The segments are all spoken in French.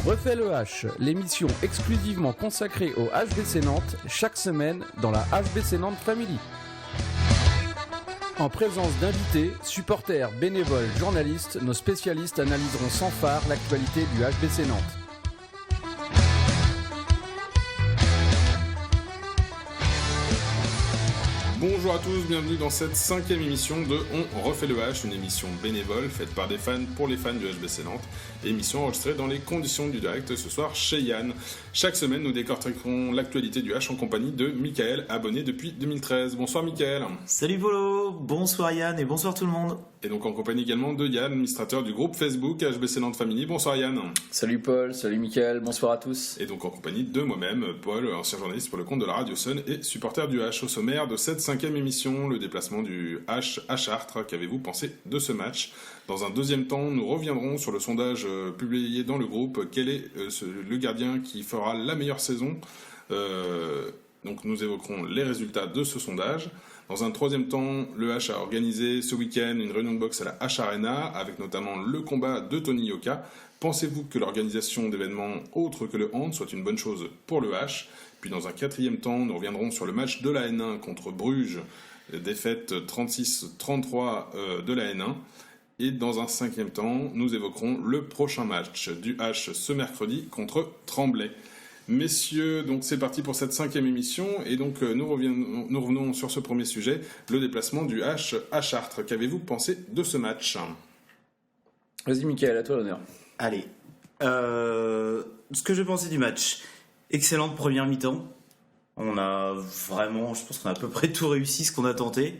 Refait le H, l'émission exclusivement consacrée au HBC Nantes, chaque semaine dans la HBC Nantes Family. En présence d'invités, supporters, bénévoles, journalistes, nos spécialistes analyseront sans phare l'actualité du HBC Nantes. Bonjour à tous, bienvenue dans cette 5e émission de On refait le H, une émission bénévole faite par des fans pour les fans du HBC Nantes, émission enregistrée dans les conditions du direct ce soir chez Yann. Chaque semaine, nous décortiquerons l'actualité du H en compagnie de Michael, abonné depuis 2013. Bonsoir Michael. Salut Polo, bonsoir Yann et bonsoir tout le monde. Et donc en compagnie également de Yann, administrateur du groupe Facebook HBC Nantes Family. Bonsoir Yann. Salut Paul, salut Michael, bonsoir à tous. Et donc en compagnie de moi-même, Paul, ancien journaliste pour le compte de la Radio Sun et supporter du H. Au sommaire de cette 5e émission, le déplacement du H à Chartres. Qu'avez-vous pensé de ce match ? Dans un deuxième temps, nous reviendrons sur le sondage publié dans le groupe. Quel est le gardien qui fera la meilleure saison ? Donc nous évoquerons les résultats de ce sondage. Dans un troisième temps, le H a organisé ce week-end une réunion de boxe à la H Arena avec notamment le combat de Tony Yoka. Pensez-vous que l'organisation d'événements autres que le hand soit une bonne chose pour le H ? Puis dans un quatrième temps, nous reviendrons sur le match de la N1 contre Bruges, défaite 36-33 de la N1. Et dans un cinquième temps, nous évoquerons le prochain match du H ce mercredi contre Tremblay. Messieurs, donc c'est parti pour cette 5e émission et donc nous revenons sur ce premier sujet, le déplacement du H à Chartres. Qu'avez-vous pensé de ce match ? Vas-y Michael, à toi l'honneur. Allez, ce que j'ai pensé du match, excellente première mi-temps. On a vraiment, je pense qu'on a à peu près tout réussi ce qu'on a tenté.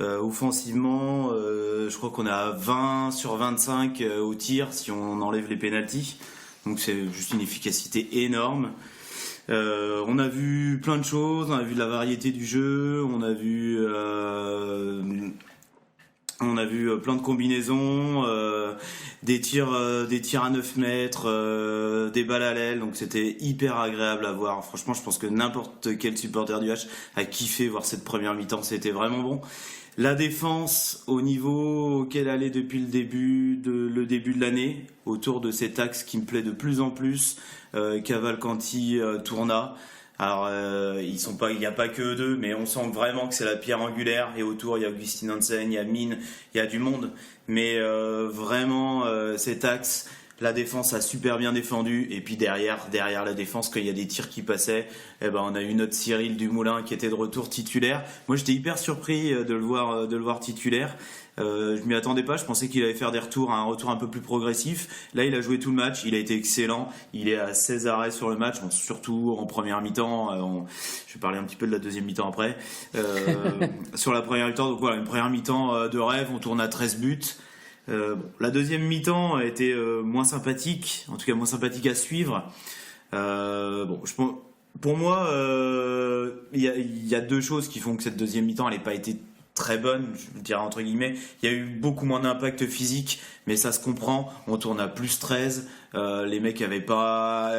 Offensivement, je crois qu'on a 20 sur 25 au tir si on enlève les pénaltys. Donc c'est juste une efficacité énorme. On a vu plein de choses, on a vu de la variété du jeu, on a vu plein de combinaisons, des tirs à 9 mètres, des balles à l'aile, donc c'était hyper agréable à voir. Franchement, je pense que n'importe quel supporter du H a kiffé voir cette première mi-temps, c'était vraiment bon. La défense au niveau auquel elle est depuis le début de l'année, autour de cet axe qui me plaît de plus en plus, Cavalcanti, Tourna. Alors il n'y a pas que eux deux, mais on sent vraiment que c'est la pierre angulaire. Et autour il y a Augustin Hansen, il y a Mine, il y a du monde. Mais vraiment cet axe. La défense a super bien défendu et puis derrière la défense, quand il y a des tirs qui passaient, on a eu notre Cyril Dumoulin qui était de retour titulaire. Moi j'étais hyper surpris de le voir titulaire. Je m'y attendais pas, je pensais qu'il allait faire un retour un peu plus progressif. Là il a joué tout le match, il a été excellent, il est à 16 arrêts sur le match, surtout en première mi-temps. Je vais parler un petit peu de la deuxième mi-temps après. Sur la première mi-temps, donc voilà, une première mi-temps de rêve, on tourne à 13 buts. La deuxième mi-temps a été moins sympathique, en tout cas moins sympathique à suivre. Pour moi, il y a deux choses qui font que cette deuxième mi-temps elle n'a pas été très bonne, je dirais entre guillemets. Il y a eu beaucoup moins d'impact physique, mais ça se comprend. On tourne à plus 13. Les mecs avaient pas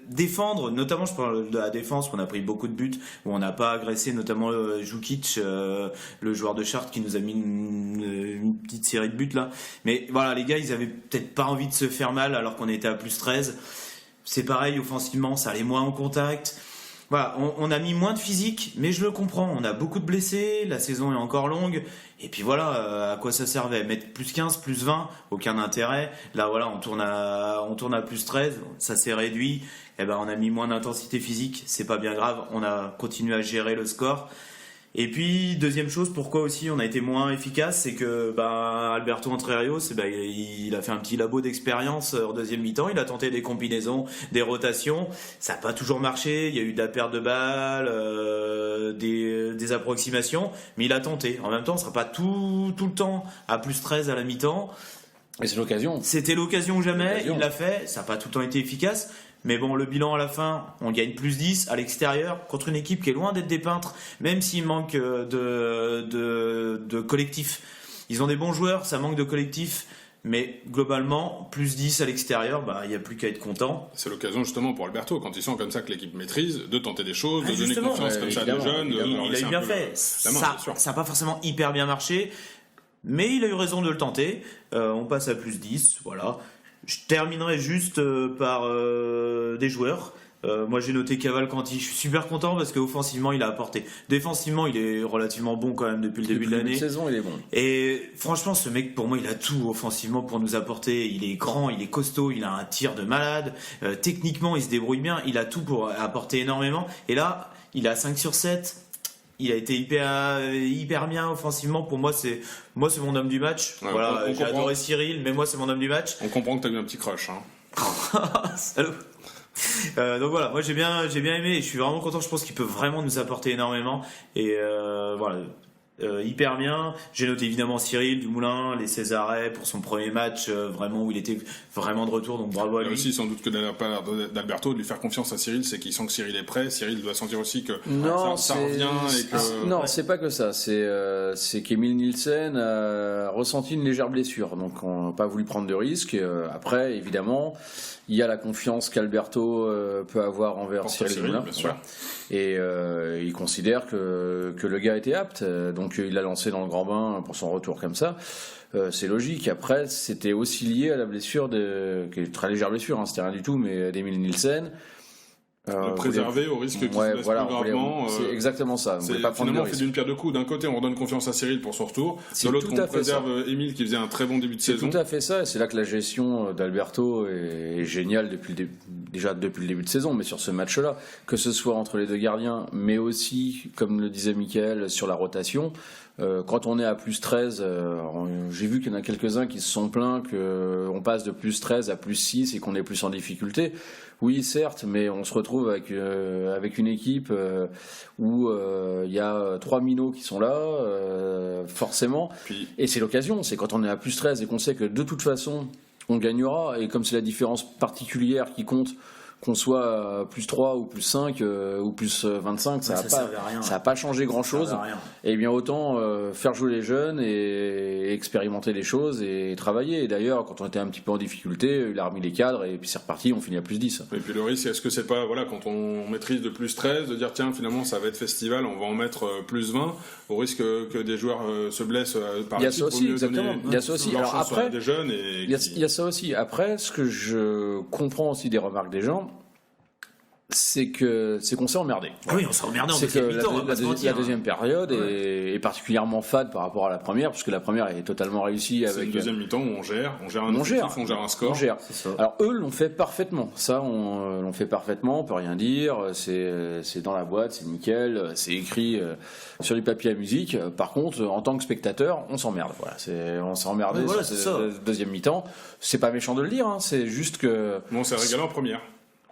défendre, notamment je parle de la défense, où on a pris beaucoup de buts, où on n'a pas agressé notamment Jukic, le joueur de Chartres qui nous a mis une petite série de buts là. Mais voilà, les gars, ils avaient peut-être pas envie de se faire mal alors qu'on était à plus 13. C'est pareil, offensivement, ça allait moins en contact. Voilà, on a mis moins de physique, mais je le comprends, on a beaucoup de blessés, la saison est encore longue, et puis voilà, à quoi ça servait ? Mettre plus 15, plus 20, aucun intérêt. Là voilà, on tourne à plus 13, ça s'est réduit, on a mis moins d'intensité physique, c'est pas bien grave, on a continué à gérer le score. Et puis deuxième chose, pourquoi aussi on a été moins efficace, c'est que Alberto Entrerios, il a fait un petit labo d'expérience en deuxième mi-temps, il a tenté des combinaisons, des rotations, ça n'a pas toujours marché, il y a eu de la perte de balles, des approximations, mais il a tenté. En même temps, on ne sera pas tout le temps à plus 13 à la mi-temps. Et c'est l'occasion. C'était l'occasion ou jamais, il l'a fait, ça n'a pas tout le temps été efficace. Mais bon, le bilan à la fin, on gagne plus 10 à l'extérieur contre une équipe qui est loin d'être des peintres, même s'il manque de collectif. Ils ont des bons joueurs, ça manque de collectif, mais globalement, plus 10 à l'extérieur, il n'y a plus qu'à être content. C'est l'occasion justement pour Alberto, quand il sent comme ça que l'équipe maîtrise, de tenter des choses, de donner confiance comme ça à des jeunes. Il a eu bien fait. Ça n'a pas forcément hyper bien marché, mais il a eu raison de le tenter. On passe à plus 10, voilà. Je terminerai juste par des joueurs. Moi j'ai noté Cavalcanti, je suis super content parce qu'offensivement il a apporté. Défensivement il est relativement bon quand même depuis le début de l'année. Depuis saison il est bon. Et franchement ce mec pour moi il a tout offensivement pour nous apporter. Il est grand, il est costaud, il a un tir de malade. Techniquement il se débrouille bien, il a tout pour apporter énormément. Et là il a 5 sur 7. Il a été hyper bien offensivement. Pour moi c'est mon homme du match. Ouais, voilà, on j'ai comprend. adoré Cyril, mais moi c'est mon homme du match. On comprend que t'as eu un petit crush. Salaud. Donc voilà, moi j'ai bien aimé et je suis vraiment content. Je pense qu'il peut vraiment nous apporter énormément et voilà, hyper bien. J'ai noté évidemment Cyril Dumoulin, les Césarets pour son premier match, vraiment où il était vraiment de retour. Donc bravo à Il y a lui. aussi sans doute que de la part d'Alberto de lui faire confiance à Cyril, c'est qu'il sent que Cyril est prêt. Cyril doit sentir aussi que ça revient et que. Non, c'est pas que ça. C'est qu'Emile Nielsen a ressenti une légère blessure, donc on n'a pas voulu prendre de risques. Après, évidemment, il y a la confiance qu'Alberto peut avoir envers Pour Cyril Dumoulin. bien sûr. Et il considère que le gars était apte, donc il l'a lancé dans le grand bain pour son retour comme ça. C'est logique. Après, c'était aussi lié à la blessure, qui est une très légère blessure, c'était rien du tout, mais d'Emile Nielsen. Le préserver au risque qu'il se blesse plus gravement. C'est exactement ça. On voulait pas prendre de Finalement, on fait risque. d'une pierre deux coups. D'un côté, on redonne confiance à Cyril pour son retour. C'est De l'autre, tout à on fait préserve Émile qui faisait un très bon début de C'est saison. tout à fait ça, et c'est là que la gestion d'Alberto est géniale déjà depuis le début de saison, mais sur ce match-là, que ce soit entre les deux gardiens, mais aussi, comme le disait Mickaël, sur la rotation. Quand on est à plus 13, j'ai vu qu'il y en a quelques-uns qui se sont plaints qu'on passe de plus 13 à plus 6 et qu'on est plus en difficulté. Oui, certes, mais on se retrouve avec une équipe où il y a 3 minots qui sont là, forcément. Et c'est l'occasion, c'est quand on est à plus 13 et qu'on sait que de toute façon, on gagnera. Et comme c'est la différence particulière qui compte, qu'on soit plus 3 ou plus 5 ou plus 25, ça n'a pas changé grand-chose. Et bien autant faire jouer les jeunes et expérimenter les choses et travailler. Et d'ailleurs, quand on était un petit peu en difficulté, il a remis les cadres et puis c'est reparti, on finit à plus 10. Et puis le risque, est-ce que c'est pas, voilà, quand on maîtrise de plus 13, de dire tiens, finalement ça va être festival, on va en mettre plus 20, au risque que des joueurs se blessent par Il y a la ça suite, aussi, vaut mieux exactement. donner Il y a ça aussi. leur Alors chance après, à des jeunes et il y a ça aussi. Après, ce que je comprends aussi des remarques des gens, c'est qu'on s'est emmerdé. Ah oui, on s'est emmerdé en C'est que deuxième mi-temps. on va pas se mentir. la deuxième période est particulièrement fade par rapport à la première, puisque la première est totalement réussie c'est avec une deuxième mi-temps où on gère un On effectif, gère. on gère un score. On gère. C'est ça. Alors eux l'ont fait parfaitement. Ça, on l'ont fait parfaitement. On peut rien dire. C'est dans la boîte, c'est nickel. C'est écrit sur les papiers à musique. Par contre, en tant que spectateur, on s'emmerde. Voilà, on s'est emmerdé Ouais, voilà, sur c'est cette ça. deuxième mi-temps. C'est pas méchant de le dire. C'est juste que Mais on s'est régalé en première.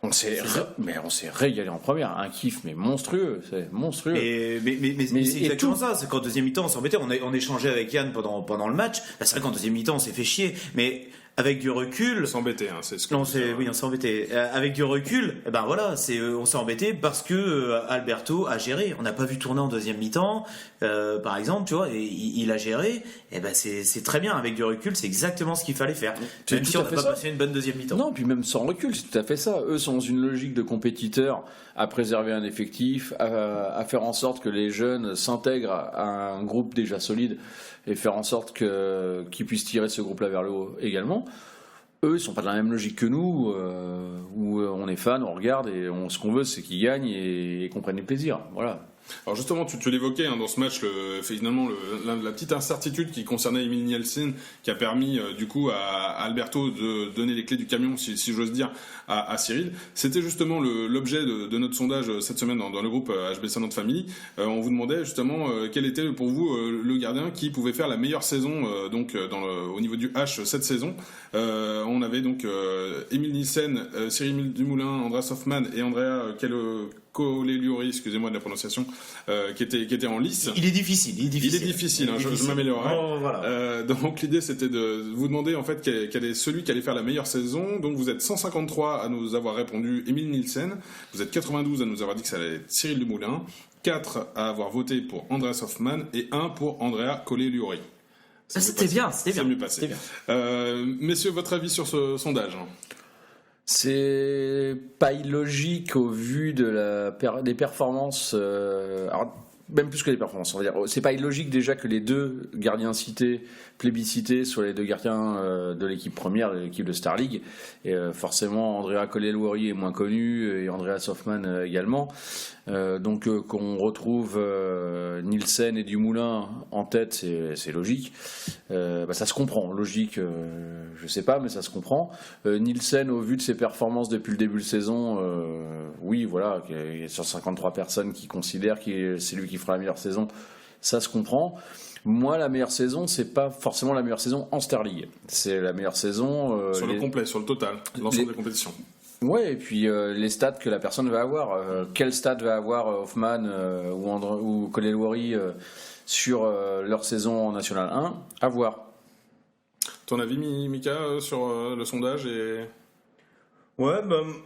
on s'est régalé en première. Un kiff mais monstrueux. C'est monstrueux. Mais c'est et exactement tout. ça. C'est qu'en deuxième mi-temps, on s'embêtait. On échangeait avec Yann pendant le match. Là, c'est vrai qu'en deuxième mi-temps, on s'est fait chier. Mais avec du recul, S'embêter, hein, c'est ce que non, je veux dire. on s'est embêté. Avec du recul, eh ben voilà, on s'est embêté parce que Alberto a géré. On n'a pas vu tourner en deuxième mi-temps, par exemple, tu vois, et il a géré. Et ben c'est très bien. Avec du recul, c'est exactement ce qu'il fallait faire. C'est Même tout si à on n'a fait pas ça. passé une bonne deuxième mi-temps. Non, puis même sans recul, c'est tout à fait ça. Eux sont dans une logique de compétiteur à préserver un effectif, à faire en sorte que les jeunes s'intègrent à un groupe déjà solide et faire en sorte qu'ils puissent tirer ce groupe-là vers le haut également. Eux, ils sont pas dans la même logique que nous, où on est fan, on regarde et ce qu'on veut, c'est qu'ils gagnent et qu'on prenne du plaisir. Voilà. Alors justement, tu l'évoquais hein, dans ce match, finalement la petite incertitude qui concernait Emile Nielsen, qui a permis du coup à Alberto de donner les clés du camion, si j'ose dire, à Cyril. C'était justement l'objet de notre sondage cette semaine dans le groupe HBC Notre Famille. On vous demandait justement quel était pour vous le gardien qui pouvait faire la meilleure saison au niveau du H cette saison. On avait donc Emile Nielsen, Cyril Dumoulin, Andreas Hoffmann et Andrea Coleliori, excusez-moi de la prononciation, qui était en lice. Il est difficile. Il est difficile, hein, je m'améliorerai. Oh, voilà. Donc l'idée c'était de vous demander en fait quel est celui qui allait faire la meilleure saison. Donc vous êtes 153 à nous avoir répondu Emile Nielsen, vous êtes 92 à nous avoir dit que ça allait être Cyril Dumoulin, 4 à avoir voté pour Andreas Hoffmann et 1 pour Andrea Coleliori. C'était bien, c'était bien. C'est mieux passé. Messieurs, votre avis sur ce sondage? C'est pas illogique au vu des performances. Alors, même plus que les performances. On va dire, c'est pas illogique déjà que les deux gardiens plébiscités soient les deux gardiens de l'équipe première, de l'équipe de Star League. Et forcément, Andrea Colelwari est moins connu et Andreas Hoffmann également. Donc qu'on retrouve Nielsen et Dumoulin en tête, c'est logique. Ça se comprend. Logique, je sais pas, mais ça se comprend. Nielsen, au vu de ses performances depuis le début de saison, oui, voilà, il y a sur 53 personnes qui considèrent que c'est lui qui fera la meilleure saison, ça se comprend. Moi, la meilleure saison, c'est pas forcément la meilleure saison en Star League. C'est la meilleure saison sur le complet, sur le total, l'ensemble des compétitions. Ouais, et puis les stats que la personne va avoir. Quels stats va avoir Hoffmann ou Colelwari sur leur saison en National 1 à voir. Ton avis, Mika, sur le sondage et... Ouais,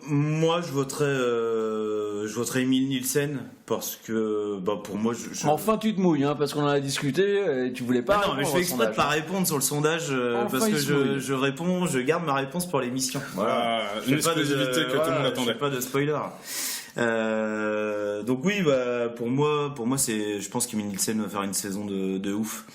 moi je voterais Emil Nielsen parce que pour moi Enfin tu te mouilles parce qu'on en a discuté et tu voulais pas. Non mais je fais exprès de pas répondre sur le sondage parce que je garde ma réponse pour l'émission. Voilà, une exclusivité que tout le monde attendait. Pas de spoiler. Donc oui, pour moi je pense qu'Emil Nielsen va faire une saison de ouf.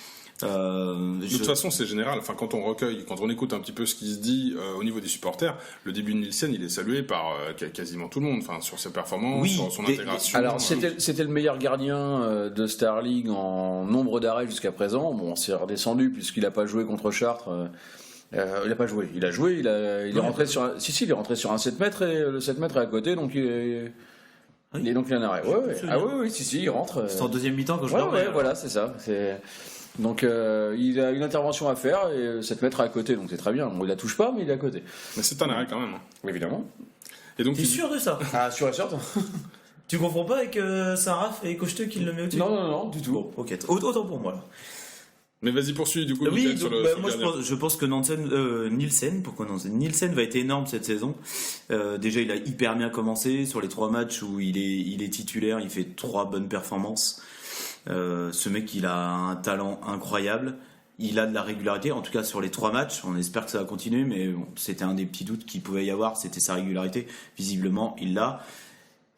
De toute façon, c'est général. Enfin, quand on écoute un petit peu ce qui se dit au niveau des supporters, le début de Nielsen, il est salué par quasiment tout le monde. Enfin, sur ses performances, sur son intégration. Alors, c'était le meilleur gardien de Star League en nombre d'arrêts jusqu'à présent. Bon, c'est redescendu puisqu'il n'a pas joué contre Chartres. Il n'a pas joué. Il a joué. Il est rentré sur. Il est rentré sur un 7 mètres et le 7 mètres est à côté, donc il est. Il est donc il y a un arrêt. Ouais. Ah oui, il rentre. C'est en deuxième mi-temps quand je dormais. Ouais, voilà, c'est ça. Donc il a une intervention à faire et 7 mètres à côté, donc c'est très bien. Bon, il la touche pas, mais il est à côté. Mais c'est un arrêt quand même. Évidemment. Et donc, t'es sûr de ça? Ah, sûr et certain. Tu confonds pas avec Saraf et Cocheteux qui le met au-dessus? Non, du tout. Bon, ok. Autant pour moi là. Mais vas-y, poursuis du coup. Oui, donc, moi je pense que Nielsen va être énorme cette saison. Déjà, il a hyper bien commencé sur les 3 matchs où il est titulaire. Il fait 3 bonnes performances. Ce mec, il a un talent incroyable. Il a de la régularité, en tout cas sur les 3 matchs. On espère que ça va continuer, mais bon, c'était un des petits doutes qu'il pouvait y avoir, c'était sa régularité. Visiblement, il l'a.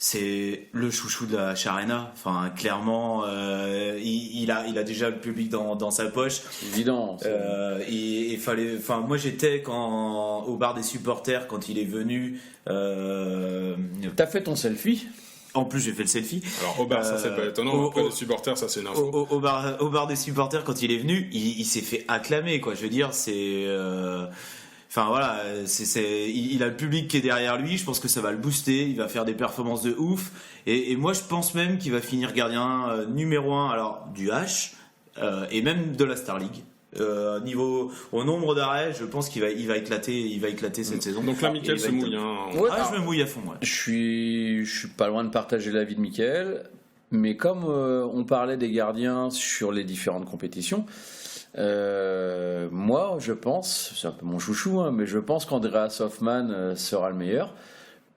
C'est le chouchou de la Charena. Enfin, clairement, il a déjà le public dans sa poche. C'est évident. Moi, j'étais au bar des supporters quand il est venu. T'as fait ton selfie? En plus, j'ai fait le selfie. Alors, au bar, ça c'est pas étonnant. Après, les supporters, ça c'est une info. Au bar des supporters, quand il est venu, il s'est fait acclamer, quoi. Je veux dire, c'est. Enfin voilà, il a le public qui est derrière lui. Je pense que ça va le booster. Il va faire des performances de ouf. Et moi, je pense même qu'il va finir gardien numéro 1 alors du H et même de la Star League. Au nombre d'arrêts, je pense qu'il va éclater cette saison. Donc là, Mickaël se mouille. Je me mouille à fond. Ouais. Je suis pas loin de partager l'avis de Mickaël, mais comme on parlait des gardiens sur les différentes compétitions, moi je pense, c'est un peu mon chouchou, mais je pense qu'Andreas Hoffmann sera le meilleur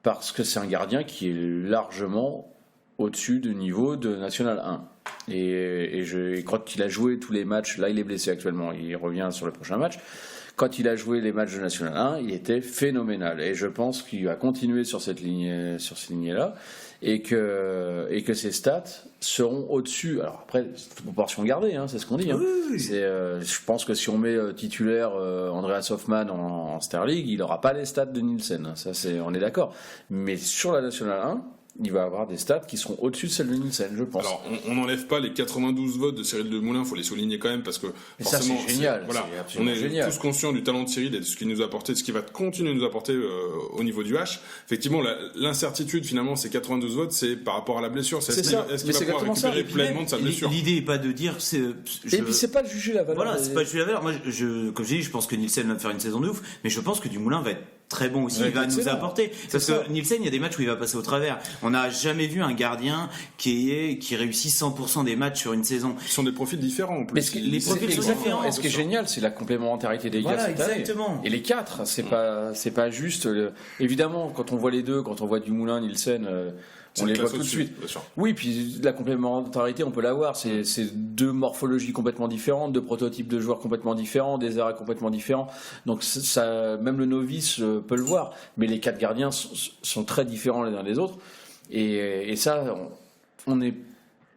parce que c'est un gardien qui est largement au-dessus du niveau de National 1. Et quand il a joué tous les matchs, là il est blessé actuellement, il revient sur le prochain match. Quand il a joué les matchs de National 1, il était phénoménal. Et je pense qu'il va continuer sur cette lignée-là, et que ses stats seront au-dessus. Alors après, c'est proportion gardée, c'est ce qu'on dit. Oui. Je pense que si on met titulaire Andreas Hoffmann en Star League, il n'aura pas les stats de Nielsen. Ça, on est d'accord. Mais sur la National 1, il va avoir des stats qui seront au-dessus de celles de Nielsen, je pense. Alors, on n'enlève pas les 92 votes de Cyril Demoulin, il faut les souligner quand même, parce que et forcément, ça, c'est génial. On est tous conscients du talent de Cyril et de ce qu'il nous a apporté, de ce qu'il va continuer de nous apporter au niveau du H. Effectivement, l'incertitude, finalement, ces 92 votes, c'est par rapport à la blessure. Est-ce qu'il va pouvoir récupérer pleinement de sa blessure? L'idée n'est pas de dire... Et puis, c'est pas de juger la valeur. Voilà, c'est pas de juger la valeur. Moi, comme j'ai dit, je pense que Nielsen va faire une saison de ouf, mais je pense que Dumoulin va être très bon aussi, il va nous apporter. Parce que Nielsen, il y a des matchs où il va passer au travers. On n'a jamais vu un gardien qui réussit 100% des matchs sur une saison. Ce sont des profils différents en plus. Mais les profils sont différents. Et ce qui est génial, c'est la complémentarité des gars. Exactement. Et les 4, c'est pas juste. Évidemment, quand on voit les deux, quand on voit Dumoulin, Nielsen. On les voit tout de suite. Oui, puis la complémentarité, on peut l'avoir. C'est 2 morphologies complètement différentes, 2 prototypes de joueurs complètement différents, des arrêts complètement différents. Donc ça, même le novice peut le voir. Mais les 4 gardiens sont très différents les uns des autres. Et ça, on est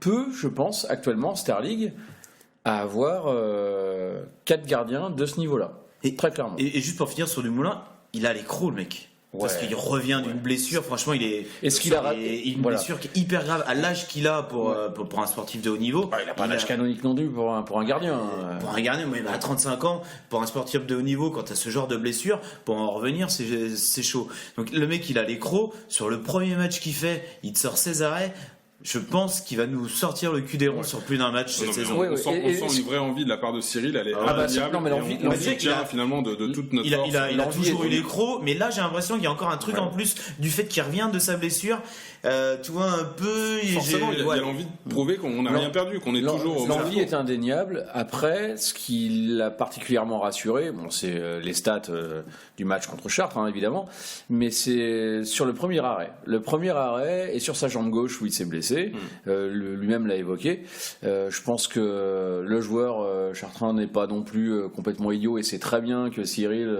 peu, je pense, actuellement, Sterling, à avoir 4 gardiens de ce niveau-là. Très clairement. Et juste pour finir sur Dumoulin, il a les crocs, le mec. Parce qu'il revient d'une blessure, franchement, il est. Est-ce qu'il a raté une blessure qui est hyper grave à l'âge qu'il a pour un sportif de haut niveau. Il n'a pas l'âge canonique non plus pour un gardien. Pour un gardien, mais à 35 ans, pour un sportif de haut niveau, quand tu as ce genre de blessure, pour en revenir, c'est chaud. Donc le mec, il a les crocs. Sur le premier match qu'il fait, il te sort 16 arrêts. Je pense qu'il va nous sortir le cul des ronds sur plus d'un match cette saison. On sent une vraie envie de la part de Cyril, elle est indéniable. l'envie, on soutient finalement de toute notre force. Il a toujours eu les crocs, mais là j'ai l'impression qu'il y a encore un truc en plus du fait qu'il revient de sa blessure. Tu vois un peu. Forcément, il y a l'envie de prouver qu'on n'a rien perdu, qu'on est toujours. L'envie est indéniable. Après, ce qui l'a particulièrement rassuré, c'est les stats du match contre Chartres, évidemment, mais c'est sur le premier arrêt. Le premier arrêt et sur sa jambe gauche où il s'est blessé. Lui-même l'a évoqué. Je pense que le joueur chartrain n'est pas non plus complètement idiot et c'est très bien que Cyril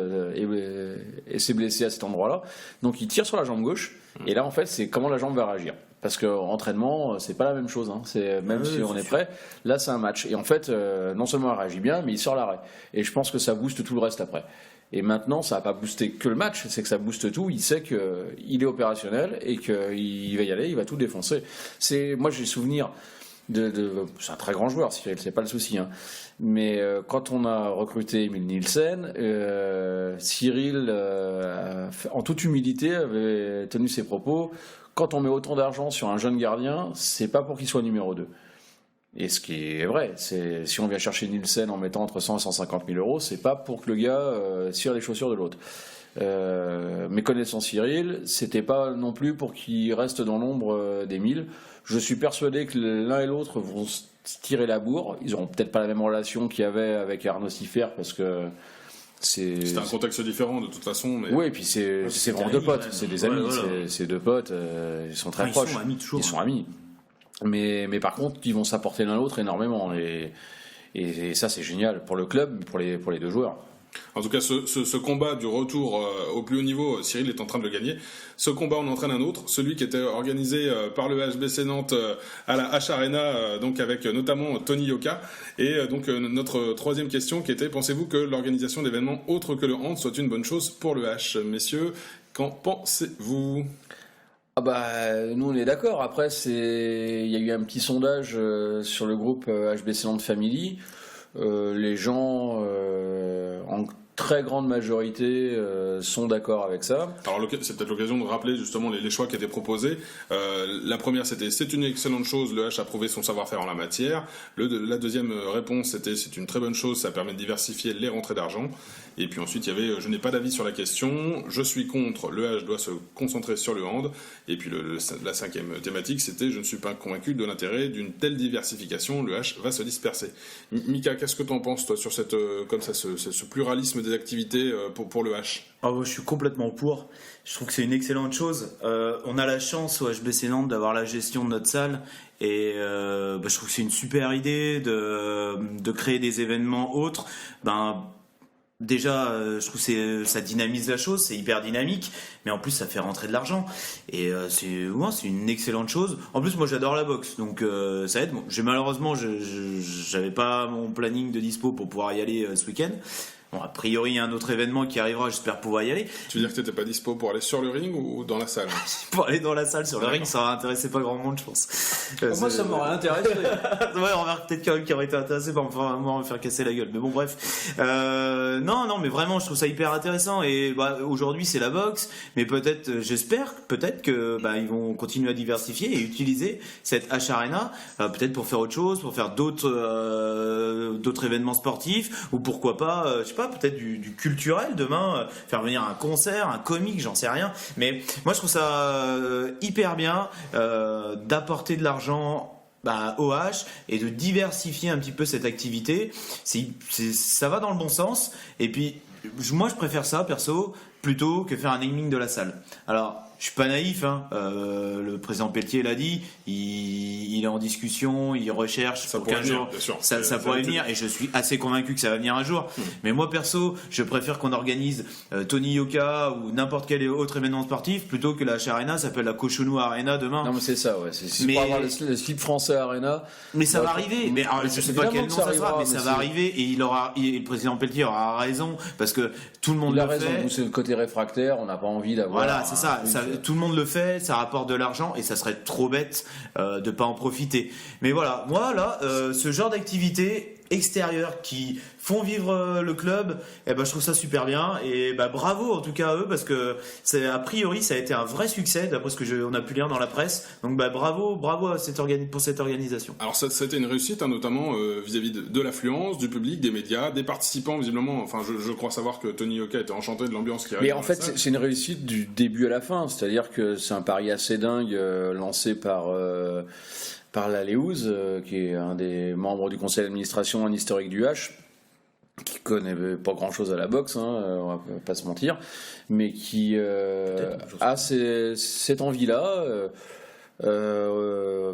s'est blessé à cet endroit-là. Donc il tire sur la jambe gauche et là en fait c'est comment la jambe va réagir. Parce qu'entraînement, c'est pas la même chose. C'est, même si on est prêt, là c'est un match. Et en fait, non seulement elle réagit bien, mais il sort l'arrêt. Et je pense que ça booste tout le reste après. Et maintenant, ça va pas booster que le match, c'est que ça booste tout. Il sait qu'il est opérationnel et qu'il va y aller, il va tout défoncer. Moi, j'ai souvenir c'est un très grand joueur, Cyril, c'est pas le souci. Mais quand on a recruté Emil Nielsen, Cyril, en toute humilité, avait tenu ses propos. Quand on met autant d'argent sur un jeune gardien, c'est pas pour qu'il soit numéro 2. Et ce qui est vrai, c'est si on vient chercher Nielsen en mettant entre 100 et 150 000 euros, c'est pas pour que le gars cire les chaussures de l'autre. Mais connaissant Cyril, c'était pas non plus pour qu'il reste dans l'ombre d'Emile. Je suis persuadé que l'un et l'autre vont se tirer la bourre. Ils auront peut-être pas la même relation qu'il y avait avec Arnaud Siffer parce que c'est un contexte différent de toute façon. Mais... Oui, et puis c'est vraiment deux potes, c'est des amis, c'est deux potes, ils sont très proches. Ils sont amis. Mais par contre, ils vont s'apporter l'un l'autre énormément. Et ça, c'est génial pour le club, pour les deux joueurs. En tout cas, ce combat du retour au plus haut niveau, Cyril est en train de le gagner. Ce combat, on entraîne un autre, celui qui était organisé par le HBC Nantes à la H Arena, donc avec notamment Tony Yoka. Et donc notre troisième question qui était, pensez-vous que l'organisation d'événements autres que le hand soit une bonne chose pour le H? Messieurs, qu'en pensez-vous? Nous on est d'accord. Après, il y a eu un petit sondage sur le groupe HBC Nantes Family. Les gens en très grande majorité sont d'accord avec ça. Alors c'est peut-être l'occasion de rappeler justement les choix qui étaient proposés. La première c'était c'est une excellente chose, le H a prouvé son savoir-faire en la matière. La deuxième réponse c'était c'est une très bonne chose, ça permet de diversifier les rentrées d'argent. Et puis ensuite il y avait je n'ai pas d'avis sur la question, je suis contre, le H doit se concentrer sur le hand. Et puis la cinquième thématique c'était je ne suis pas convaincu de l'intérêt d'une telle diversification, le H va se disperser. Mika, qu'est-ce que tu en penses toi sur ce pluralisme des activités pour le H? Je suis complètement pour. Je trouve que c'est une excellente chose. On a la chance au HBC Nantes d'avoir la gestion de notre salle et je trouve que c'est une super idée de créer des événements autres. Déjà, je trouve que ça dynamise la chose, c'est hyper dynamique, mais en plus ça fait rentrer de l'argent et c'est une excellente chose. En plus, moi j'adore la boxe, donc ça aide. Malheureusement, j'avais pas mon planning de dispo pour pouvoir y aller ce week-end. Bon, a priori, il y a un autre événement qui arrivera, j'espère pouvoir y aller. Tu veux dire que tu n'étais pas dispo pour aller sur le ring ou dans la salle? Pour aller dans la salle, sur le ring, ça n'aurait intéressé pas grand monde, je pense. Moi, ça m'aurait intéressé. On va peut-être quelqu'un qui aurait été intéressé par me faire casser la gueule. Mais bon, bref. Non, mais vraiment, je trouve ça hyper intéressant. Et aujourd'hui, c'est la boxe. Mais j'espère que ils vont continuer à diversifier et utiliser cette H Arena, peut-être pour faire autre chose, pour faire d'autres événements sportifs, ou pourquoi pas, je sais pas, peut-être du culturel demain, faire venir un concert, un comique, j'en sais rien. Mais moi je trouve ça hyper bien d'apporter de l'argent au H et de diversifier un petit peu cette activité. Ça va dans le bon sens. Et puis moi je préfère ça perso plutôt que faire un naming de la salle. Alors je je suis pas naïf, hein. Le président Pelletier l'a dit, il est en discussion, il recherche Ça pour pourrait 15 venir, jours. bien sûr. Ça pourrait venir, et je suis assez convaincu que ça va venir un jour. Mais moi perso, je préfère qu'on organise Tony Yoka ou n'importe quel autre événement sportif plutôt que la H Arena s'appelle la Cochonou Arena demain. Non, mais c'est ça, ouais. C'est Mais- pour avoir le slip français Arena. Mais ça Ouais, va arriver. Mais alors, je sais pas évidemment quel que nom ça ça sera, arrivera, mais ça mais va c'est- arriver, et le président Pelletier aura raison parce que tout le monde Il a le raison, fait. nous, c'est le côté réfractaire, on n'a pas envie d'avoir. Voilà, c'est ça, un ça. truc, Tout le monde le fait, ça rapporte de l'argent et ça serait trop bête de pas en profiter. Mais voilà, moi là, ce genre d'activités extérieures qui font vivre le club, je trouve ça super bien, et bravo en tout cas à eux, parce que a priori ça a été un vrai succès d'après ce que on a pu lire dans la presse. Donc bravo à pour cette organisation. Alors ça a été une réussite, hein, notamment vis-à-vis de l'affluence, du public, des médias, des participants visiblement. Enfin, je crois savoir que Tony Yoka était enchanté de l'ambiance qui Mais régnait en dans fait, la salle. c'est une réussite du début à la fin. C'est-à-dire que c'est un pari assez dingue lancé par Laléouz, qui est un des membres du conseil d'administration, un historique du H, qui connaît pas grand-chose à la boxe, hein, on va pas se mentir, mais qui a cette envie-là.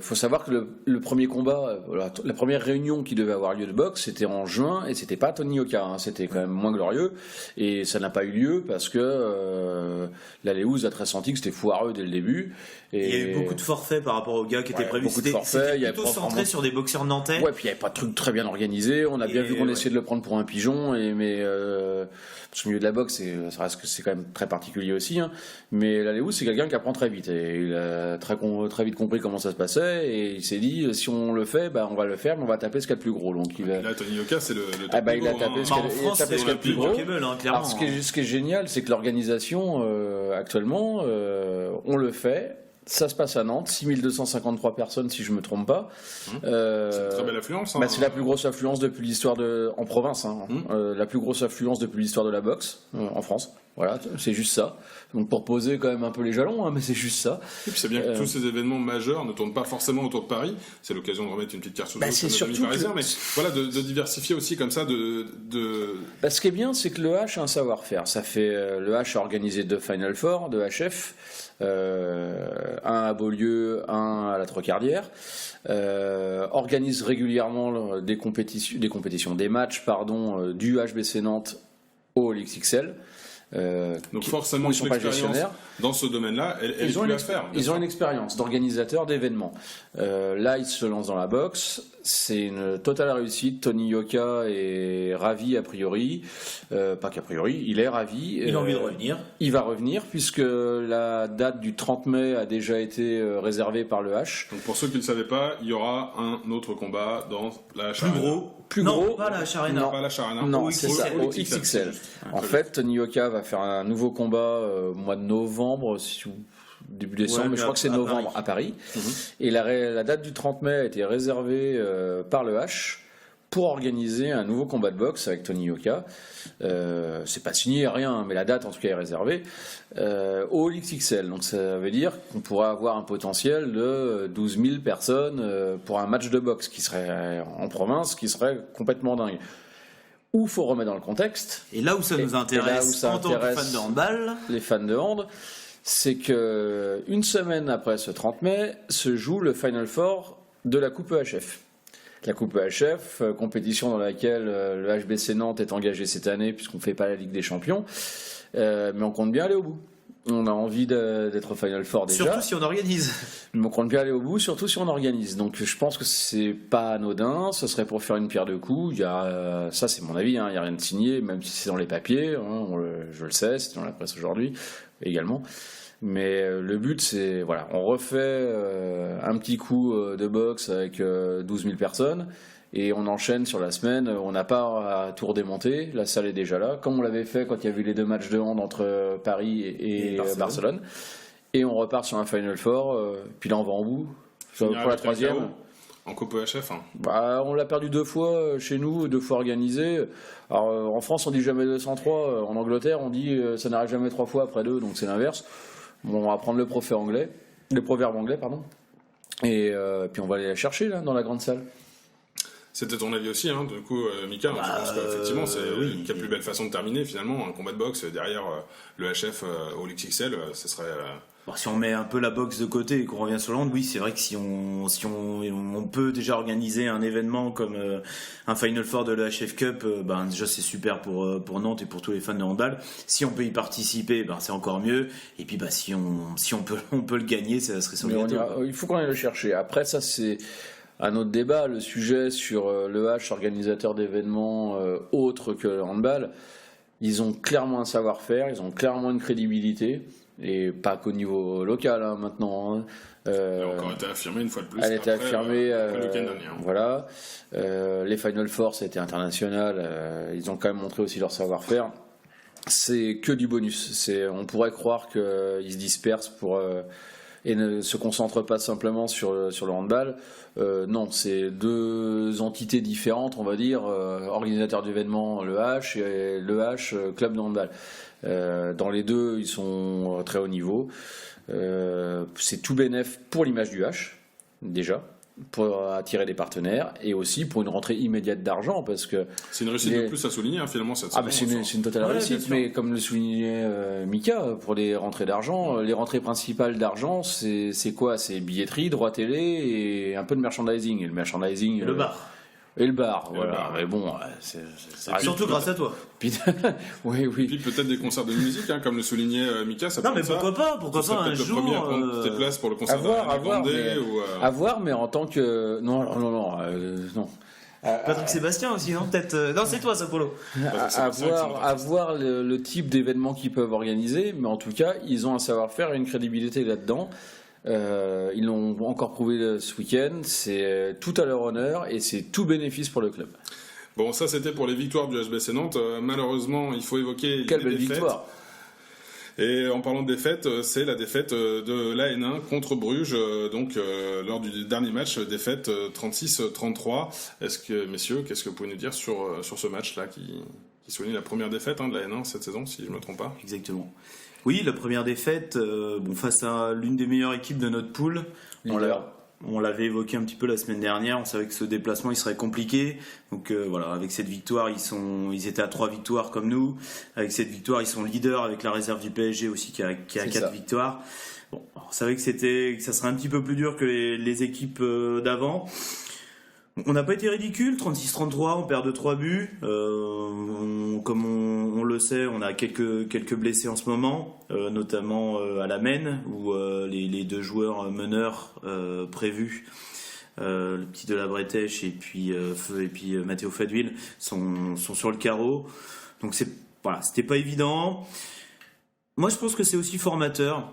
Faut savoir que le premier combat, la première réunion qui devait avoir lieu de boxe, c'était en juin, et c'était pas Tony Yoka, hein, c'était quand même moins glorieux, et ça n'a pas eu lieu parce que Laléouz a très senti que c'était foireux dès le début. Et Il y a eu beaucoup de forfaits par rapport aux gars qui étaient prévus. beaucoup de forfaits, C'était il y a plutôt pas centré vraiment- sur des boxeurs nantais. Ouais, puis il n'y avait pas de truc très bien organisé. On a bien Et vu qu'on ouais. essayait de le prendre pour un pigeon, parce qu'au milieu de la boxe, ça reste que c'est quand même très particulier aussi. Hein. Mais Laléouz, c'est quelqu'un qui apprend très vite. Et il a très vite compris comment ça se passait. Et il s'est dit, si on le fait, on va le faire, mais on va taper ce qu'il y a de plus gros. Donc il va. Et là, Tony Yoka, c'est le top Ah bah, il a niveau, tapé hein. ce qu'il y a- En il a France, tapé c'est ce qu'il y a de plus gros. Cable, hein, clairement. Alors, ce qui est génial, c'est que l'organisation, actuellement, on le fait. Ça se passe à Nantes, 6253 personnes si je me trompe pas. C'est une très belle affluence. Hein. C'est la plus grosse affluence depuis l'histoire en province, hein. La plus grosse affluence depuis l'histoire de la boxe en France. Voilà, c'est juste ça. Donc pour poser quand même un peu les jalons, hein, mais c'est juste ça. Et puis c'est bien que tous ces événements majeurs ne tournent pas forcément autour de Paris. C'est l'occasion de remettre une petite carte sur le dos C'est sur nos amis surtout parisiens, que- mais voilà, de diversifier aussi comme ça, Ce qui est bien, c'est que le H a un savoir-faire. Ça fait le H a organisé 2 Final Four, 2 HF, un à Beaulieu, un à la Trocardière. Organise régulièrement des matchs, du HBC Nantes au XXL. donc forcément ils sont pas l'expérience gestionnaires. dans ce domaine-là, elle est plus à faire. bien Ils sûr. ont une expérience d'organisateur d'événements. Là, ils se lancent dans la boxe. C'est une totale réussite. Tony Yoka est ravi a priori. Pas qu'a priori, il est ravi. Il a envie de revenir. Il va revenir puisque la date du 30 mai a déjà été réservée par le H. Donc pour ceux qui ne le savaient pas, il y aura un autre combat dans la Plus gros. Plus non, gros. pas la Arena. Non. Pas la Charana. Non, Au c'est XXL. ça, au XXL. En fait, Tony Yoka va faire un nouveau combat au mois de novembre, début décembre, Ouais, mais je crois que c'est à novembre à Paris. Et la date du 30 mai a été réservée par le H pour organiser un nouveau combat de boxe avec Tony Yoka. C'est pas signé, rien, mais la date en tout cas est réservée au XXL. Donc ça veut dire qu'on pourrait avoir un potentiel de 12 000 personnes pour un match de boxe qui serait en province, qui serait complètement dingue. Où faut remettre dans le contexte Et là où ça nous là intéresse où ça en tant que intéresse fan de handball, les fans de hand, c'est que une semaine après ce 30 mai se joue le Final Four de la Coupe EHF. La Coupe EHF, compétition dans laquelle le HBC Nantes est engagé cette année puisqu'on ne fait pas la Ligue des Champions, mais on compte bien aller au bout. On a envie d'être au Final Four déjà. surtout si on organise. Mais on compte bien aller au bout, surtout si on organise. Donc je pense que c'est pas anodin, ce serait pour faire une pierre deux coups. Ça c'est mon avis, hein, il n'y a rien de signé, même si c'est dans les papiers, hein, je le sais, c'est dans la presse aujourd'hui également. Mais le but c'est, voilà, on refait un petit coup de boxe avec 12 000 personnes et on enchaîne sur la semaine. On n'a pas à tout redémonter, la salle est déjà là, comme on l'avait fait quand il y avait eu les 2 matchs de hand entre Paris et Barcelone. Et on repart sur un Final Four, puis là on va en bout. Pour la troisième. En Coupe EHF. Hein. On l'a perdu 2 fois chez nous, 2 fois organisé. Alors en France on dit jamais 203, en Angleterre on dit ça n'arrive jamais 3 fois après 2, donc c'est l'inverse. Bon, on va prendre le proverbe anglais, pardon. Et puis on va aller la chercher là dans la grande salle. C'était ton avis aussi, hein, du coup, Mika. Je pense qu'effectivement, c'est la plus belle façon de terminer finalement un combat de boxe derrière le HF au XXL. Ce serait. Bon, si on met un peu la boxe de côté et qu'on revient sur le hand, oui, c'est vrai que si on peut déjà organiser un événement comme un Final Four de la HF Cup, déjà c'est super pour Nantes et pour tous les fans de handball. Si on peut y participer, c'est encore mieux. Et puis si on peut le gagner, ça serait sur le gâteau. Il faut qu'on aille le chercher. Après, ça c'est un autre débat, le sujet sur le H, organisateur d'événements autres que le handball. Ils ont clairement un savoir-faire, ils ont clairement une crédibilité, et pas qu'au niveau local maintenant. Elle a encore été affirmée une fois de plus. Elle a été affirmée. Le week-end dernier. Voilà. Les Final Four, c'était international. Ils ont quand même montré aussi leur savoir-faire. C'est que du bonus. On pourrait croire qu'ils se dispersent et ne se concentrent pas simplement sur le handball. Non, c'est deux entités différentes, on va dire, organisateur d'événements, le H, et le H, club de handball. Dans les deux, ils sont très haut niveau. C'est tout bénef pour l'image du H, déjà, pour attirer des partenaires, et aussi pour une rentrée immédiate d'argent, parce que c'est une réussite de plus à souligner, finalement, cette saison. C'est une totale réussite, mais comme le soulignait Mika, pour les rentrées d'argent, les rentrées principales d'argent, c'est quoi? C'est billetterie, droit télé et un peu de merchandising. Et le merchandising, le bar. Et le bar, voilà. Mais bon, c'est surtout grâce à toi. Oui. Puis peut-être des concerts de musique, comme le soulignait Mika. Ça non, mais pourquoi pas un jour. Le premier à prendre tes places pour le concert à voir, mais en tant que non. Patrick Sébastien aussi, non? Peut-être. Non, c'est toi, Sapolo. À voir le type d'événements qu'ils peuvent organiser, mais en tout cas, ils ont un savoir-faire et une crédibilité là-dedans. Ils l'ont encore prouvé ce week-end, c'est tout à leur honneur et c'est tout bénéfice pour le club. Bon, ça c'était pour les victoires du HBC Nantes. Malheureusement, il faut évoquer quelle les belle défaites. Victoire. Et en parlant de défaite, c'est la défaite de l'AN1 contre Bruges, lors du dernier match, défaite 36-33. Messieurs, qu'est-ce que vous pouvez nous dire sur ce match-là qui souligne la première défaite de l'AN1 cette saison, si je ne me trompe pas? Exactement. Oui, la première défaite, face à l'une des meilleures équipes de notre pool. On l'avait évoqué un petit peu la semaine dernière. On savait que ce déplacement il serait compliqué. Donc avec cette victoire, ils étaient à 3 victoires comme nous. Avec cette victoire, ils sont leaders avec la réserve du PSG aussi qui a 4 victoires. Bon, on savait que ça serait un petit peu plus dur que les équipes d'avant. On n'a pas été ridicule, 36-33, on perd de 3 buts. Comme on le sait, on a quelques blessés en ce moment, notamment à la Maine, où les 2 joueurs meneurs prévus, le petit de la Bretèche et puis Matteo Fadwil, sont sur le carreau. Donc c'était pas évident. Moi, je pense que c'est aussi formateur.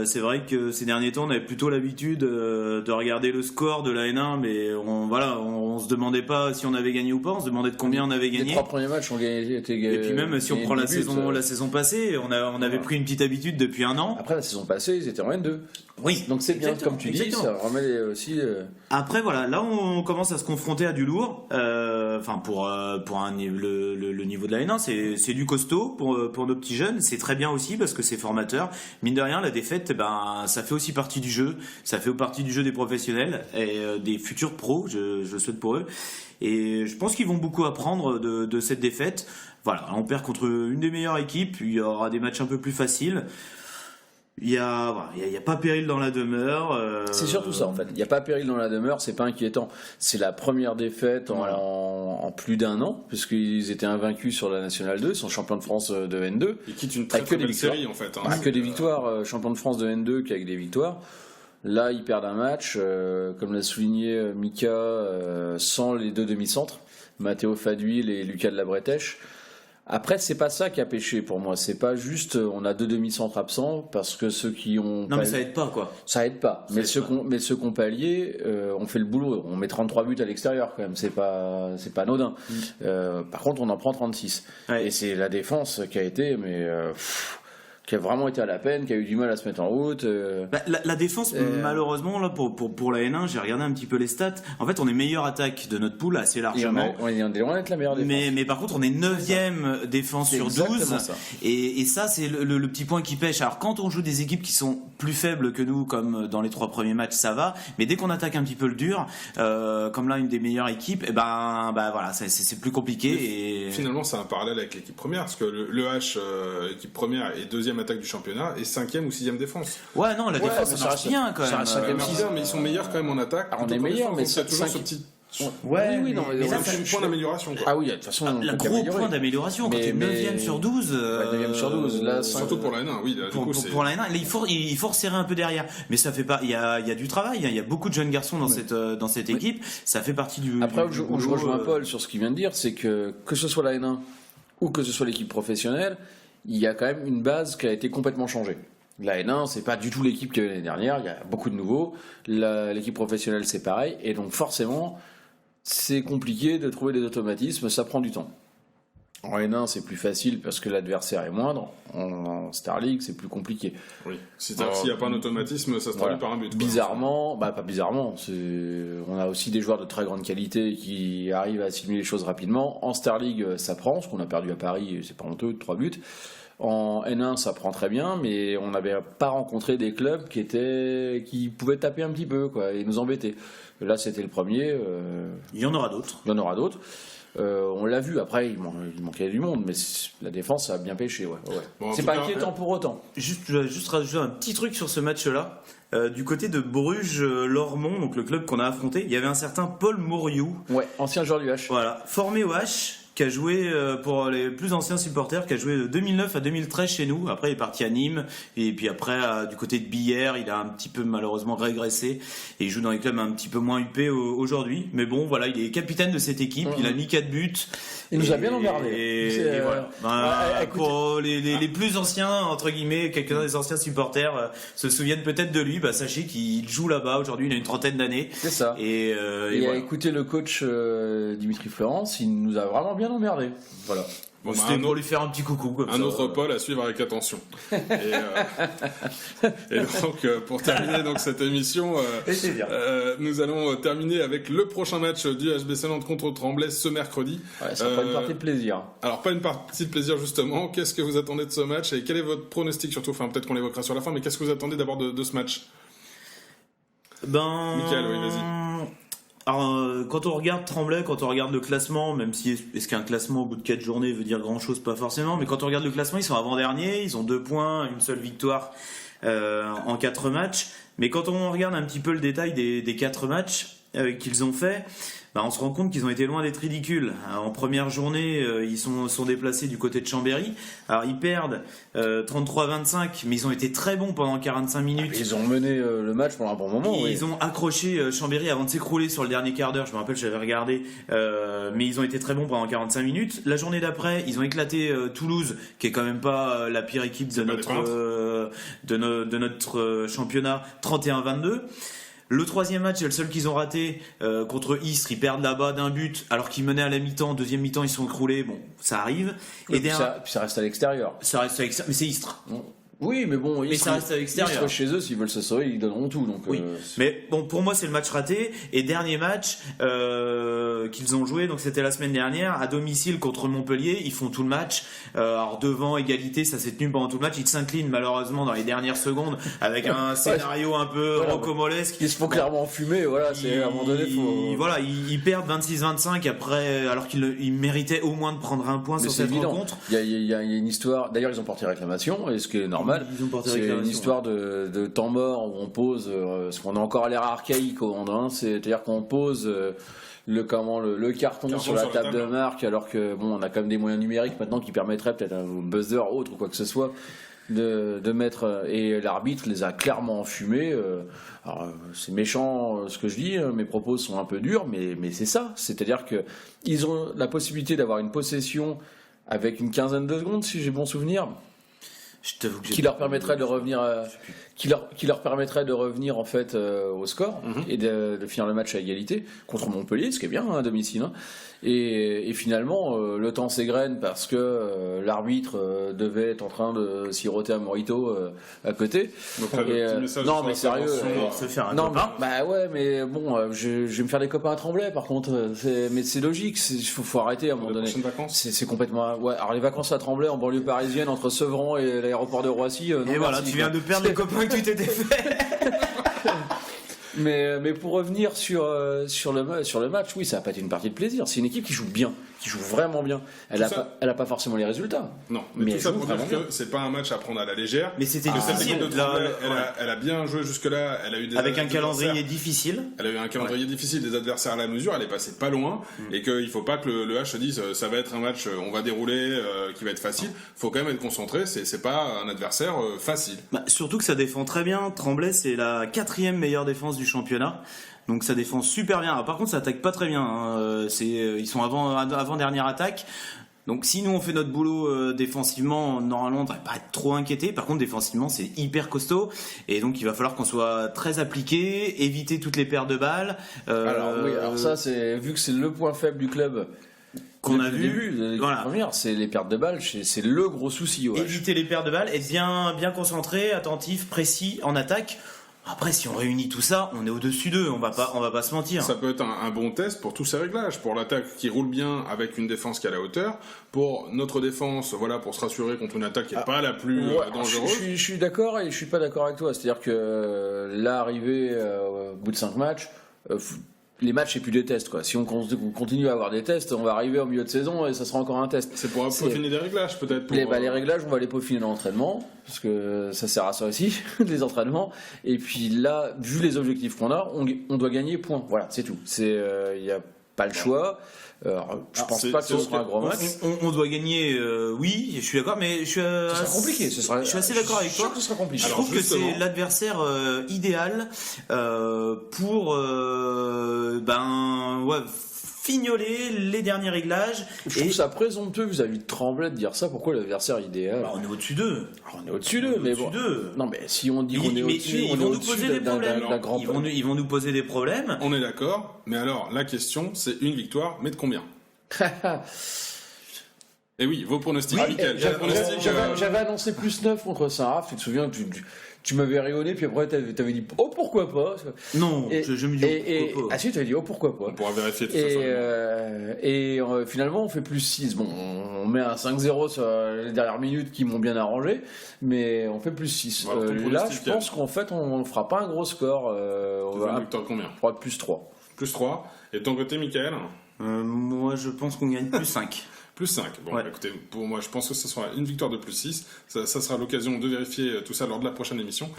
C'est vrai que ces derniers temps, on avait plutôt l'habitude de regarder le score de la N1, mais on se demandait pas si on avait gagné ou pas. On se demandait de combien on avait gagné. Les 3 premiers matchs ont été gagnés. Et puis même si on prend la saison passée, on avait pris une petite habitude depuis un an. Après la saison passée, ils étaient en N2. Oui, donc c'est bien, comme tu dis, ça remet aussi. Après là on commence à se confronter à du lourd. Pour le niveau de la N1, c'est du costaud pour nos petits jeunes. C'est très bien aussi parce que c'est formateur. Mine de rien, la défaite, ça fait aussi partie du jeu. Ça fait partie du jeu des professionnels et des futurs pros. Je souhaite pour eux. Et je pense qu'ils vont beaucoup apprendre de cette défaite. Voilà, on perd contre une des meilleures équipes. Il y aura des matchs un peu plus faciles. Il y a pas péril dans la demeure. C'est surtout ça en fait. Il n'y a pas péril dans la demeure, c'est pas inquiétant. C'est la première défaite en plus d'un an, puisqu'ils étaient invaincus sur la Nationale 2, ils sont champions de France de N2. Ils quittent une très belle série en fait. Que des victoires, champions de France de N2 qu'avec des victoires. Là, ils perdent un match, comme l'a souligné Mika, sans les 2 demi-centres, Matteo Fadwil et Lucas de la Bretèche. Après, c'est pas ça qui a pêché pour moi. C'est pas juste on a 2 demi-centres absents parce que ceux qui ont. Non, mais ça aide pas quoi. Ça aide pas. Mais ceux qui ont pallié, on fait le boulot. On met 33 buts à l'extérieur quand même. C'est pas anodin. Par contre, on en prend 36. Ouais. Et c'est la défense qui a été qui a vraiment été à la peine, qui a eu du mal à se mettre en route. La défense, malheureusement, là, pour la N1, j'ai regardé un petit peu les stats. En fait, on est meilleure attaque de notre pool assez largement. On est loin d'être la meilleure défense. Mais par contre, on est 9e défense sur 12. Ça. Et ça, c'est le petit point qui pêche. Alors, quand on joue des équipes qui sont plus faibles que nous, comme dans les 3 premiers matchs, ça va. Mais dès qu'on attaque un petit peu le dur, comme là, une des meilleures équipes, et voilà, c'est plus compliqué. Et finalement, c'est un parallèle avec l'équipe première, parce que le H, équipe première, est 2e attaque du championnat et 5e ou 6e défense. Ouais, non, la défense, ça marche bien quand même. Mais ils sont meilleurs quand même en attaque. On est meilleurs, mais c'est toujours ce petit. Ouais, oui, non, mais là, c'est un point d'amélioration. Ah oui, de toute façon, un gros point d'amélioration. Quand tu es 9e sur 12. 9e sur 12. Là, surtout pour la N1, oui. Là, pour la N1, il faut resserrer un peu derrière. Mais ça fait pas. Il y a du travail. Il y a beaucoup de jeunes garçons dans cette équipe. Ça fait partie du. Après, où je rejoins Paul sur ce qu'il vient de dire, c'est que ce soit la N1 ou que ce soit l'équipe professionnelle, il y a quand même une base qui a été complètement changée. La N1, c'est pas du tout l'équipe qu'il y avait l'année dernière, il y a beaucoup de nouveaux. L'équipe professionnelle, c'est pareil. Et donc, forcément, c'est compliqué de trouver des automatismes, ça prend du temps. En N1, c'est plus facile parce que l'adversaire est moindre. En Star League, c'est plus compliqué. Oui. S'il n'y a pas un automatisme, ça se traduit par un but. Bizarrement, pas bizarrement. On a aussi des joueurs de très grande qualité qui arrivent à assimiler les choses rapidement. En Star League, ça prend, ce qu'on a perdu à Paris, c'est pas honteux, 3 buts. En N1, ça prend très bien, mais on n'avait pas rencontré des clubs qui pouvaient taper un petit peu, quoi, et nous embêter. Là, c'était le premier. Il y en aura d'autres. On l'a vu, après, il manquait du monde, mais la défense, ça a bien pêché. Ouais. Bon, c'est pas inquiétant pour autant. Je vais juste rajouter un petit truc sur ce match-là. Du côté de Bruges-Lormont, donc le club qu'on a affronté, il y avait un certain Paul Mouriou. Ouais, ancien joueur du H. Voilà, formé au H, qui a joué, pour les plus anciens supporters, qui a joué de 2009 à 2013 chez nous. Après, il est parti à Nîmes. Et puis après, du côté de Billère, il a un petit peu malheureusement régressé. Et il joue dans les clubs un petit peu moins huppés aujourd'hui. Mais bon, voilà, il est capitaine de cette équipe. Il a mis 4 buts. Il nous a bien emmerdé. Et voilà. Pour les plus anciens, entre guillemets, quelques-uns des anciens supporters se souviennent peut-être de lui. Sachez qu'il joue là-bas aujourd'hui. Il a une trentaine d'années. C'est ça. Et voilà. Écoutez le coach Dimitri Florence, il nous a vraiment bien emmerdé. Voilà. Bon, c'était pour lui faire un petit coucou. Comme un autre Paul à suivre avec attention. Et donc, pour terminer donc, cette émission, nous allons terminer avec le prochain match du HBC Nantes contre Tremblay ce mercredi. Ouais, ça sera pas une partie de plaisir. Alors, pas une partie de plaisir, justement. Qu'est-ce que vous attendez de ce match et quel est votre pronostic surtout? Enfin, peut-être qu'on l'évoquera sur la fin, mais qu'est-ce que vous attendez d'abord de ce match? Mickaël, oui, vas-y. Alors, quand on regarde Tremblay, quand on regarde le classement, même si est-ce qu'un classement au bout de 4 journées veut dire grand-chose, pas forcément, mais quand on regarde le classement, ils sont avant-derniers, ils ont 2 points, une seule victoire en 4 matchs. Mais quand on regarde un petit peu le détail des 4 matchs qu'ils ont fait, on se rend compte qu'ils ont été loin d'être ridicules. En première journée, ils sont déplacés du côté de Chambéry. Alors ils perdent 33-25, mais ils ont été très bons pendant 45 minutes. Ils ont mené le match pendant un bon moment. Ils ont accroché Chambéry avant de s'écrouler sur le dernier quart d'heure. Je me rappelle, j'avais regardé, mais ils ont été très bons pendant 45 minutes. La journée d'après, ils ont éclaté Toulouse, qui est quand même pas la pire équipe de notre championnat, 31-22. Le troisième match, c'est le seul qu'ils ont raté contre Istres. Ils perdent là-bas d'un but alors qu'ils menaient à la mi-temps. Deuxième mi-temps, ils sont écroulés. Bon, ça arrive. Et puis ça reste à l'extérieur. Ça reste à l'extérieur, mais c'est Istres. Oui, mais bon, ça reste à l'extérieur. Chez eux, s'ils veulent se sauver, ils donneront tout. Donc, oui. Mais bon, pour moi, c'est le match raté. Et dernier match qu'ils ont joué, donc c'était la semaine dernière, à domicile contre Montpellier. Ils font tout le match. Alors devant, égalité, ça s'est tenu pendant tout le match. Ils s'inclinent malheureusement dans les dernières secondes avec un scénario un peu rocambolesque. Ils se font clairement fumer. Voilà, c'est à un moment donné. Voilà, ils perdent 26-25 après, alors qu'ils méritaient au moins de prendre un point sur cette rencontre. Il y a une histoire. D'ailleurs, ils ont porté réclamation, et ce qui est normal. C'est une histoire de temps mort où on pose, parce qu'on est encore à l'ère archaïque au Andrin, c'est-à-dire qu'on pose le carton sur la table de marque, alors que bon, on a quand même des moyens numériques maintenant qui permettraient peut-être un buzzer autre ou quoi que ce soit de mettre, et l'arbitre les a clairement enfumés. Alors c'est méchant ce que je dis, mes propos sont un peu durs, mais c'est ça, c'est-à-dire que ils ont la possibilité d'avoir une possession avec une quinzaine de secondes, si j'ai bon souvenir. Je t'avoue que qui leur permettrait de revenir, qui leur permettrait de revenir en fait au score et de finir le match à égalité contre Montpellier, ce qui est bien à domicile. Hein. Et finalement, le temps s'égrène parce que l'arbitre devait être en train de siroter à Morito à côté. Donc là, le petit message non, sur mais la sérieux. prévention, se faire un Non, copain. bah ouais, mais bon, je vais me faire des copains à Tremblay. Par contre, mais c'est logique. Il faut arrêter à un moment les donné. prochaines vacances. C'est complètement. Ouais. Alors les vacances à Tremblay en banlieue parisienne entre Sevran et l'aéroport de Roissy. Non, Et voilà, merci, tu viens quoi. de perdre les copains que tu t'étais fait. Mais pour revenir sur le match, oui, ça n'a pas été une partie de plaisir. C'est une équipe qui joue bien, qui joue vraiment bien. Elle n'a pas forcément les résultats. Non, Mais mais elle tout ça joue pour dire vraiment que c'est pas un match à prendre à la légère. Mais c'était Que cette difficile. équipe de Tremblay, elle a bien joué jusque-là. Elle a eu des Avec un des calendrier adversaires. difficile. Elle a eu un calendrier difficile, des adversaires à la mesure, elle est passée pas loin, et qu'il faut pas que le H se dise ça va être un match, on va dérouler, qui va être facile. Faut quand même être concentré, c'est pas un adversaire facile. Bah, surtout que ça défend très bien. Tremblay, c'est la 4e meilleure défense du championnat. Donc ça défend super bien. Alors, par contre, ça attaque pas très bien. Hein. Ils sont avant dernière attaque. Donc si nous on fait notre boulot défensivement, normalement on devrait pas être trop inquiété. Par contre défensivement c'est hyper costaud et donc il va falloir qu'on soit très appliqué, éviter toutes les paires de balles. Alors ça c'est vu que c'est le point faible du club qu'on a depuis le vu. début, Voilà. première, c'est les pertes de balles, c'est le gros souci. Ouais. Éviter les paires de balles, être bien concentré, attentif, précis en attaque. Après, si on réunit tout ça, on est au-dessus d'eux, on va pas se mentir. Ça peut être un bon test pour tous ces réglages, pour l'attaque qui roule bien avec une défense qui est à la hauteur, pour notre défense, voilà, pour se rassurer contre une attaque qui n'est pas la plus dangereuse. Je suis d'accord et je suis pas d'accord avec toi. C'est-à-dire que là, arrivé au bout de 5 matchs, les matchs c'est plus des tests quoi. Si on continue à avoir des tests, on va arriver au milieu de saison et ça sera encore un test. C'est pour peaufiner des réglages peut-être. Pour, les réglages, on va les peaufiner dans l'entraînement parce que ça sert à ça aussi, les entraînements. Et puis là, vu les objectifs qu'on a, on doit gagner point. Voilà, c'est tout. Il y a pas le choix. Je pense pas que ce sera un gros match. On doit gagner, oui, je suis d'accord, mais je suis compliqué. Je suis assez d'accord avec toi. Ce sera compliqué. Je trouve que c'est l'adversaire idéal pour fignoler les derniers réglages. Je trouve ça présomptueux vis-à-vis de Tremblay de dire ça. Pourquoi l'adversaire idéal? On est au-dessus d'eux. On est au-dessus d'eux, mais bon. Non, mais si on dit qu'on est au-dessus, ils on est vont nous au-dessus poser des problèmes. d'un grand Ils vont nous poser des problèmes. On est d'accord, mais alors la question c'est une victoire, mais de combien? Et oui, vos pronostics, Mickaël. J'avais annoncé plus 9 contre Saint-Raph, tu te souviens, tu m'avais rayonné, puis après t'avais dit oh pourquoi pas. Non, je me dis pourquoi pas. Ah si, tu avais dit oh pourquoi pas. On pourra vérifier tout ça. Finalement on fait plus 6. Bon, on met un 5-0 sur les dernières minutes qui m'ont bien arrangé, mais on fait plus 6. Voilà, là je pense qu'en fait on fera pas un gros score. On Tu veux va une victoire de combien? on fera plus 3. Plus 3. Et de ton côté, Mickaël? Moi je pense qu'on gagne plus 5. Plus 5. Bon, Ouais. écoutez, pour moi, je pense que ce sera une victoire de plus 6. Ça sera l'occasion de vérifier tout ça lors de la prochaine émission.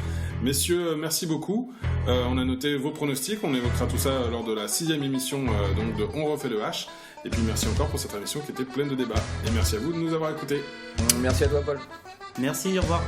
Messieurs, merci beaucoup. On a noté vos pronostics. On évoquera tout ça lors de la 6e émission donc de On refait le H. Et puis, merci encore pour cette émission qui était pleine de débats. Et merci à vous de nous avoir écoutés. Merci à toi, Paul. Merci, au revoir.